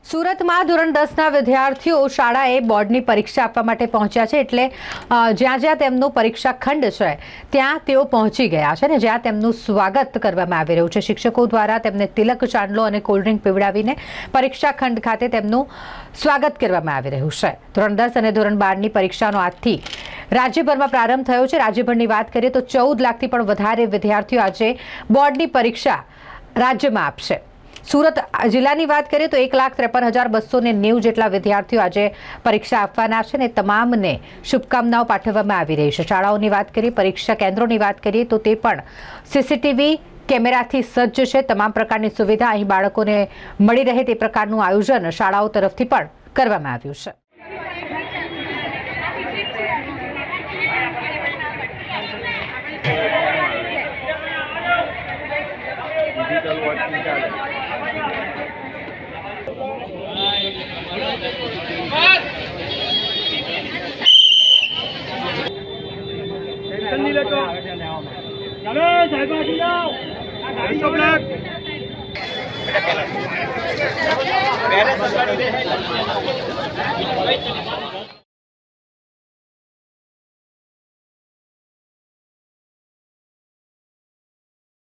સુરતમાં ધોરણ 10ના વિદ્યાર્થીઓ શાળાએ બોર્ડની પરીક્ષા આપવા માટે પહોંચ્યા છે। એટલે જ્યાં જ્યાં તેમનું પરીક્ષા ખંડ છે ત્યાં તેઓ પહોંચી ગયા છે અને જ્યાં તેમનું સ્વાગત કરવામાં આવી રહ્યું છે। શિક્ષકો દ્વારા તેમને તિલક ચાંદલો અને કોલ્ડ ડ્રિંક પીવડાવીને પરીક્ષા ખંડ ખાતે તેમનું સ્વાગત કરવામાં આવી રહ્યું છે। ધોરણ 10 અને ધોરણ 12ની પરીક્ષાનો આજથી રાજ્યભરમાં પ્રારંભ થયો છે। રાજ્યભરની વાત કરીએ તો 14 લાખથી પણ વધારે વિદ્યાર્થીઓ આજે બોર્ડની પરીક્ષા રાજ્યમાં આપશે। સુરત જિલ્લાની વાત કરીએ તો 1,53,290 જેટલા વિદ્યાર્થીઓ આજે પરીક્ષા આપવાના છે અને તમામને શુભકામનાઓ પાઠવવામાં આવી રહી છે। શાળાઓની વાત કરીએ, પરીક્ષા કેન્દ્રોની વાત કરીએ તો તે પણ સીસીટીવી કેમેરાથી સજ્જ છે। તમામ પ્રકારની સુવિધા અહીં બાળકોને મળી રહે તે પ્રકારનું આયોજન શાળાઓ તરફથી પણ કરવામાં આવ્યું છે। चलो साहब आगे जाओ सब लोग